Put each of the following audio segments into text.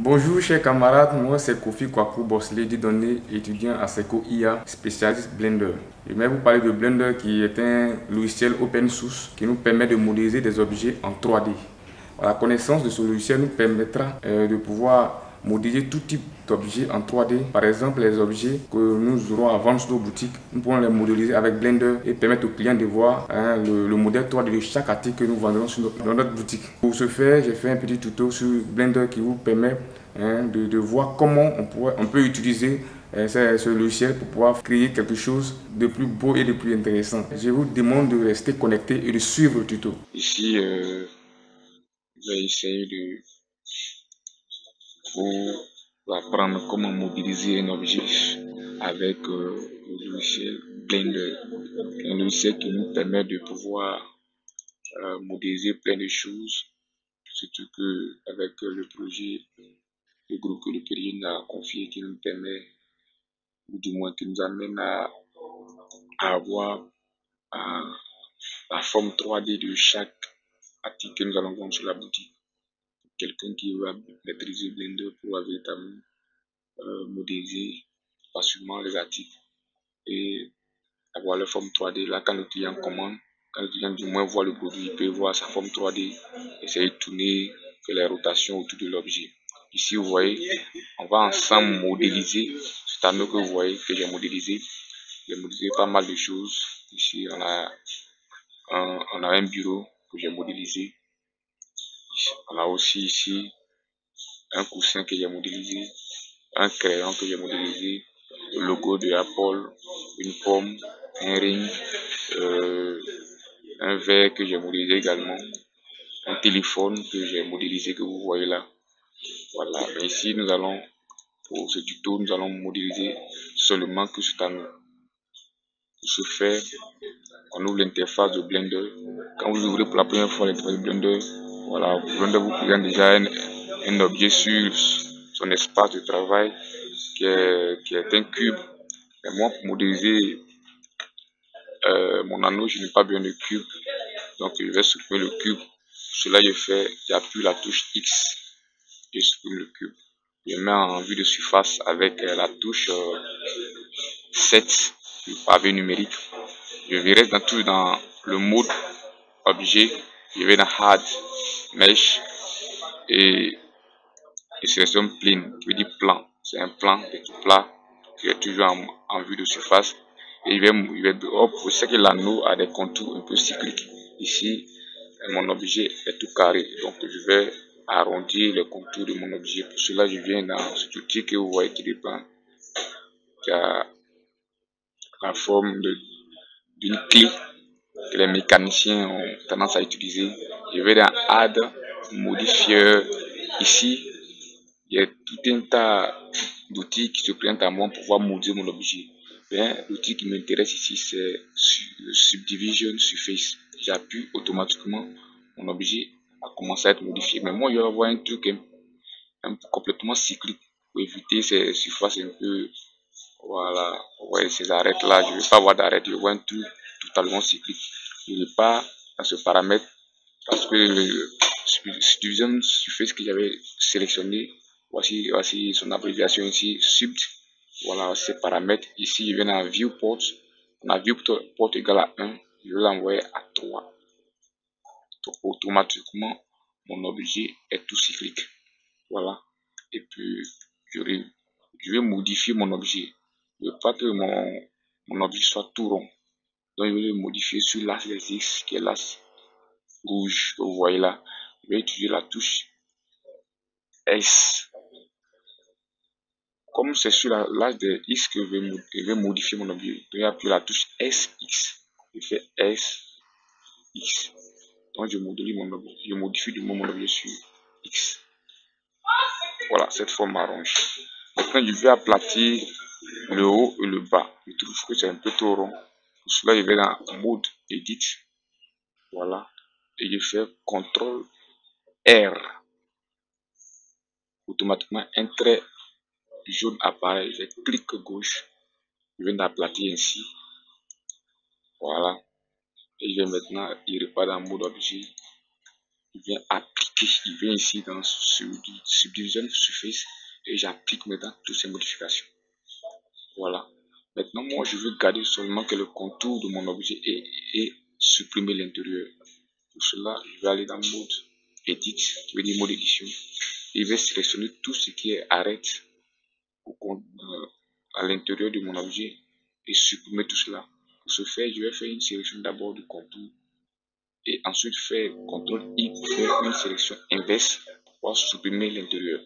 Bonjour chers camarades, moi c'est Kofi Kwaku Bosley, donné étudiant à Seco IA, spécialiste Blender. Je vais vous parler de Blender qui est un logiciel open source qui nous permet de modéliser des objets en 3D. La connaissance de ce logiciel nous permettra de pouvoir modéliser tout type d'objets en 3D. Par exemple, les objets que nous aurons à vendre sur nos boutiques, nous pourrons les modéliser avec Blender et permettre aux clients de voir le modèle 3D de chaque article que nous vendrons dans notre boutique. Pour ce faire, j'ai fait un petit tuto sur Blender qui vous permet de voir comment on peut utiliser ce logiciel pour pouvoir créer quelque chose de plus beau et de plus intéressant. Je vous demande de rester connecté et de suivre le tuto. Ici, je vais essayer de vous apprendre comment modéliser un objet avec le logiciel Blender. Un logiciel qui nous permet de pouvoir modéliser plein de choses, surtout que avec le projet, le groupe que le Périne a confié, qui nous permet, ou du moins qui nous amène à avoir la forme 3D de chaque article que nous allons vendre sur la boutique. Quelqu'un qui va maîtriser Blender pourra véritablement modéliser facilement les articles et avoir leur forme 3D. Là, quand le client commande, quand le client du moins voit le produit, il peut voir sa forme 3D, essayer de tourner, faire les rotations autour de l'objet. Ici, vous voyez, on va ensemble modéliser ce tableau que vous voyez que j'ai modélisé. J'ai modélisé pas mal de choses. Ici, on a un bureau que j'ai modélisé. On a aussi ici un coussin que j'ai modélisé, un crayon que j'ai modélisé, le logo de Apple, une pomme, un ring, un verre que j'ai modélisé également, un téléphone que j'ai modélisé que vous voyez là. Voilà, mais ici nous allons, pour ce tuto, nous allons modéliser seulement que ce tableau. Pour ce faire, on ouvre l'interface de Blender. Quand vous ouvrez pour la première fois l'interface de Blender, voilà, Blender vous présente déjà un objet sur son espace de travail qui est un cube. Et moi, pour modéliser mon anneau, je n'ai pas besoin de cube. Donc, je vais supprimer le cube. Cela, j'appuie la touche X. Je supprime le cube. Je mets en vue de surface avec la touche 7, le pavé numérique. Je vais rester dans le mode objet. Je vais dans Hard, Mesh et sélectionne Plane, qui veut dire plan. C'est un plan plat qui est toujours en vue de surface. Et je sais que l'anneau a des contours un peu cycliques. Ici, mon objet est tout carré. Donc, je vais arrondir les contours de mon objet. Pour cela, je viens dans cet outil que vous voyez qui dépend, qui a la forme d'une clé que les mécaniciens ont tendance à utiliser. Je vais dans Add, Modifier. Ici, il y a tout un tas d'outils qui se présentent à moi pour pouvoir modifier mon objet. L'outil qui m'intéresse ici, c'est le Subdivision Surface. J'appuie automatiquement, mon objet a commencé à être modifié. Mais moi, je vais avoir un truc complètement cyclique pour éviter ces surfaces un peu. Voilà, ouais, ces arêtes là, je ne vais pas avoir d'arête, je vois un truc totalement cyclique. Je n'ai pas à ce paramètre parce que le Subdivision Surface que j'avais sélectionné, voici son abréviation ici, Sub. Voilà ces paramètres. Ici, je viens dans Viewport. On a Viewport égale à 1. Je vais l'envoyer à 3. Donc, automatiquement, mon objet est tout cyclique. Voilà. Et puis, je vais modifier mon objet. Je ne veux pas que mon objet soit tout rond. Donc, je vais le modifier sur l'axe des X, qui est l'axe rouge que vous voyez là. Je vais utiliser la touche S. Comme c'est sur l'axe des X que je vais modifier mon objet, je vais appuyer la touche SX. Je fais SX. Donc je modifie du moment mon objet sur X. Voilà, cette forme m'arrange. Maintenant, je vais aplatir le haut et le bas. Je trouve que c'est un peu trop rond. Pour cela, je vais dans mode Edit. Voilà. Et je fais CTRL R. Automatiquement, un trait jaune apparaît. Je clique gauche. Je viens d'aplatir ainsi. Voilà. Et je vais maintenant, il repart dans mode objet. Je viens appliquer. Ok, il vient ici dans Subdivision Surface et j'applique maintenant toutes ces modifications. Voilà. Maintenant, moi, je veux garder seulement que le contour de mon objet et supprimer l'intérieur. Pour cela, je vais aller dans mode Edit, qui veut dire mode édition. Et je vais sélectionner tout ce qui est arrête à l'intérieur de mon objet et supprimer tout cela. Pour ce faire, je vais faire une sélection d'abord du contour et ensuite faire CTRL I pour faire une sélection inverse pour supprimer l'intérieur.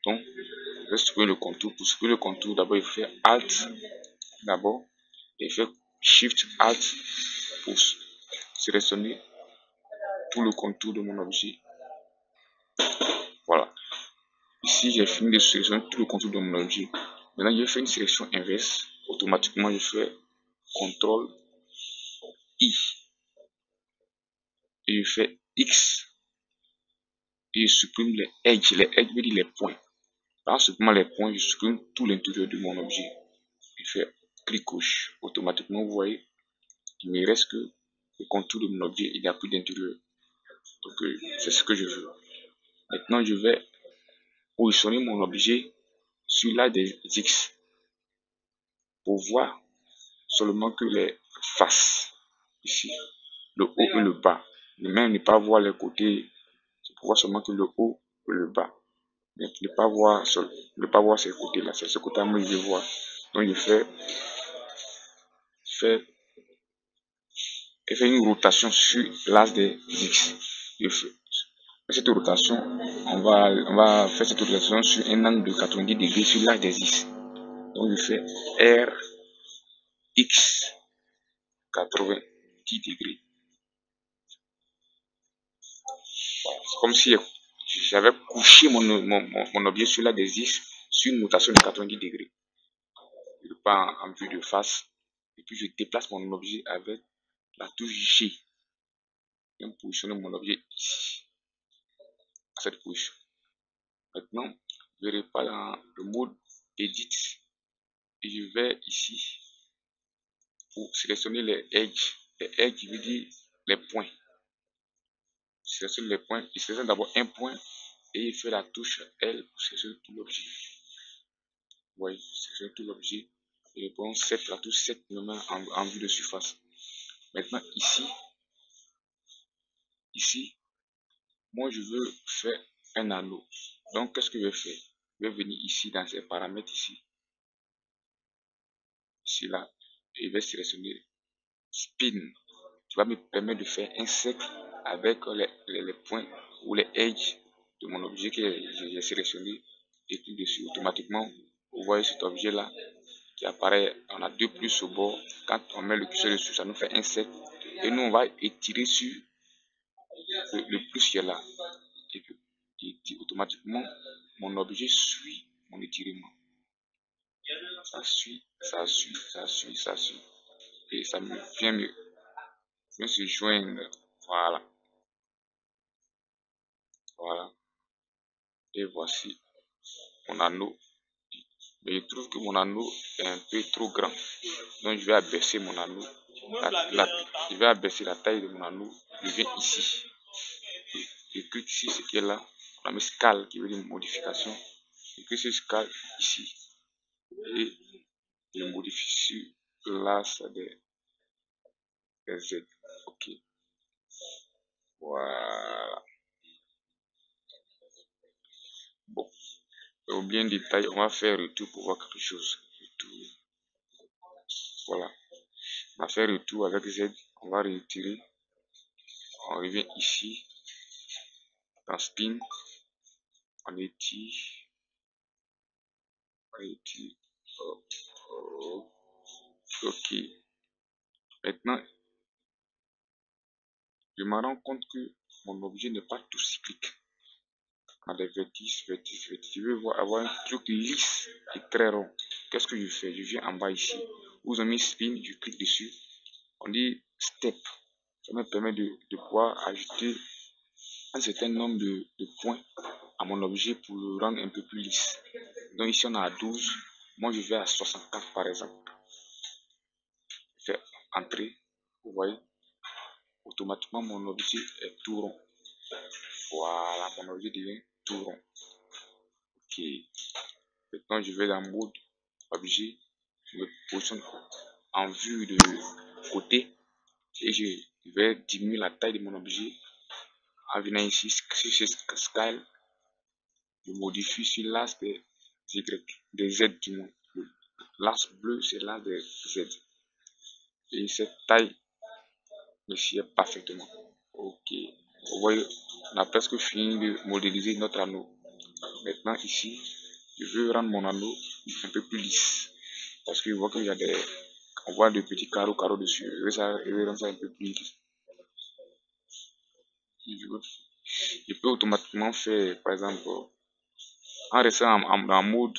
Donc, je vais supprimer le contour. Pour supprimer le contour, d'abord, il faut faire Alt d'abord et faire Shift Alt pour sélectionner tout le contour de mon objet. Voilà. Ici, j'ai fini de sélectionner tout le contour de mon objet. Maintenant, je fais une sélection inverse. Automatiquement, je fais CTRL I et je fais X et je supprime les edges. Les edges veut dire les points. En supprimant les points, je supprime tout l'intérieur de mon objet. Je fais clic gauche. Automatiquement, vous voyez, il ne me reste que le contour de mon objet. Il n'y a plus d'intérieur. Donc, c'est ce que je veux. Maintenant, je vais positionner mon objet sur l'axe des X pour voir seulement que les faces ici, le haut et le bas. Mais même ne pas voir les côtés, c'est pour voir seulement que le haut et le bas. Mais ne pas voir ces côtés-là, c'est ce côté-là que je vois. Donc je fais une rotation sur l'axe des X. Cette rotation, on va faire cette rotation sur un angle de 90 degrés sur l'axe des X. Donc je fais R, X, 90 degrés. C'est comme si j'avais couché mon objet sur l'axe des X sur une rotation de 90 degrés. Je pars en vue de face et puis je déplace mon objet avec la touche G. Je vais positionner mon objet ici, à cette position. Maintenant, je repars dans le mode Edit et je vais ici pour sélectionner les edges. Les edges veut dire les points. Je sélectionne les points. Je sélectionne d'abord un point et je fais la touche L pour sélectionner tout l'objet. Vous voyez, je sélectionne tout l'objet et je prends 7, la touche 7 me met en vue de surface. Maintenant, ici, moi je veux faire un anneau. Donc, qu'est-ce que je vais faire? Je vais venir ici dans ces paramètres ici. Ici là, et je vais sélectionner Spin. Qui va me permettre de faire un cercle avec les points ou les edges de mon objet que j'ai sélectionné. Et puis dessus, automatiquement, vous voyez cet objet là qui apparaît. On a deux plus au bord. Quand on met le curseur dessus, ça nous fait un cercle. Et nous, on va étirer sur le plus qui est là. Et puis, automatiquement, mon objet suit mon étirement. Ça suit, ça suit, ça suit, ça suit. Et ça me vient se joindre. Voilà. Voilà. Et voici mon anneau. Mais je trouve que mon anneau est un peu trop grand. Donc je vais abaisser mon anneau. Je vais abaisser la taille de mon anneau. Je viens ici. Je clique ici, ce qui est là. On a mis scale qui veut dire modification. Je clique sur scale ici. Et je modifie sur l'axe des Z. Ok. Voilà. Bon. Au bien détail, on va faire retour pour voir quelque chose. Retour. Voilà. On va faire retour avec Z. On va retirer. On revient ici. Dans Spin. On étire. On étire. Oh, oh. Ok. Maintenant, je me rends compte que mon objet n'est pas tout cyclique. On a des vertices, vertices, vertices. Je veux avoir un truc lisse et très rond. Qu'est-ce que je fais? Je viens en bas ici. Vous avez mis Spin, je clique dessus. On dit Step. Ça me permet de pouvoir ajouter un certain nombre de points à mon objet pour le rendre un peu plus lisse. Donc ici on a 12. Moi je vais à 64 par exemple. Je fais entrer. Vous voyez, automatiquement mon objet est tout rond. Voilà, mon objet devient tout rond. Ok. Maintenant, je vais dans mode objet. Je me positionne en vue de côté et je vais diminuer la taille de mon objet en venant ici sur ce scale. Je modifie sur l'axe des Y, des Z du moins. L'axe bleu, c'est l'axe des Z. Et cette taille me sied parfaitement. Ok. Vous voyez, on a presque fini de modéliser notre anneau. Maintenant, ici, je veux rendre mon anneau un peu plus lisse. Parce que je vois qu'il y a des. On voit des petits carreaux dessus. Je vais rendre ça un peu plus lisse. Je peux automatiquement faire, par exemple, en restant en mode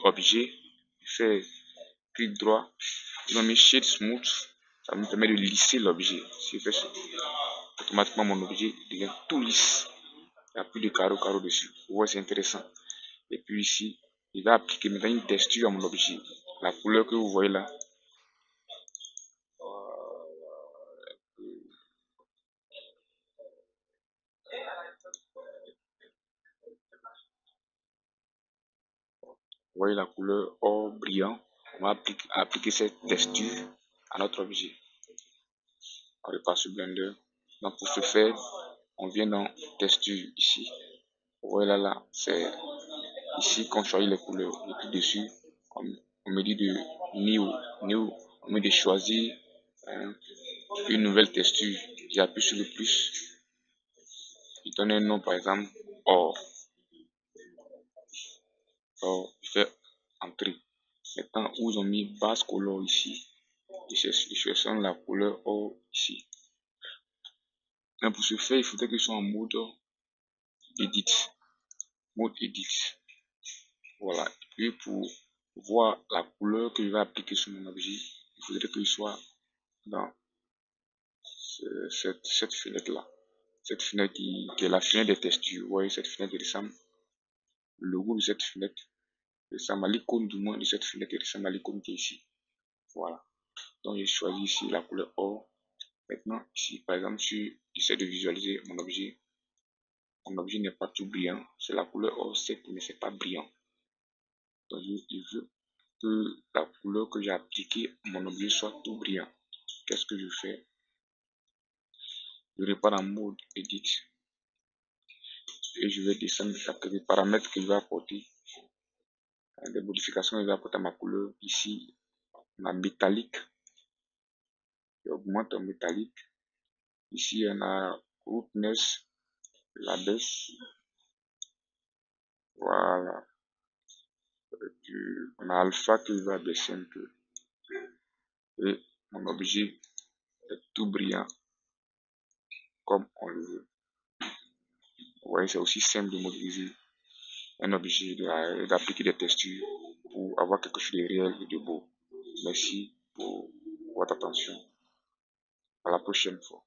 objet, je fais clic droit, je mets Shade Smooth, ça me permet de lisser l'objet. Si je fais ça, automatiquement mon objet devient tout lisse. Il n'y a plus de carreaux dessus. Vous voyez, c'est intéressant. Et puis ici, il va appliquer maintenant une texture à mon objet. La couleur que vous voyez là. Vous voyez la couleur or brillant. On va appliquer cette texture à notre objet. On repart sur Blender. Donc pour ce faire, on vient dans texture ici. Vous voyez là, c'est ici qu'on choisit les couleurs. Et puis dessus, on me dit de new, on me dit de choisir une nouvelle texture. J'appuie sur le plus. Je donne un nom par exemple or. Alors, je fais entrer. Maintenant, où ils ont mis base color ici, je sélectionne la couleur or ici. Mais pour ce faire, il faudrait que je sois en mode edit. Mode edit. Voilà. Et puis pour voir la couleur que je vais appliquer sur mon objet, il faudrait que je sois dans cette fenêtre-là. Cette fenêtre qui est la fenêtre des textures. Vous voyez, cette fenêtre ressemble. Le logo de cette fenêtre ressemble à l'icône du moins de cette fenêtre ressemble à l'icône qui est ici. Voilà. Donc j'ai choisi ici la couleur or. Maintenant, ici, par exemple, si j'essaie de visualiser mon objet n'est pas tout brillant. C'est la couleur or 7, mais c'est pas brillant. Donc je veux que la couleur que j'ai appliquée à mon objet soit tout brillant. Qu'est-ce que je fais? Je repars en mode edit et je vais descendre les paramètres que je vais apporter, les modifications que je vais apporter à ma couleur. Ici, on a métallique, j'augmente en métallique. Ici, on a roughness, la baisse. Voilà. Et puis, on a alpha que je vais abaisser un peu. Et mon objet est tout brillant comme on le veut. Vous voyez, c'est aussi simple de modéliser un objet, d'appliquer des textures pour avoir quelque chose de réel et de beau. Merci pour votre attention. À la prochaine fois.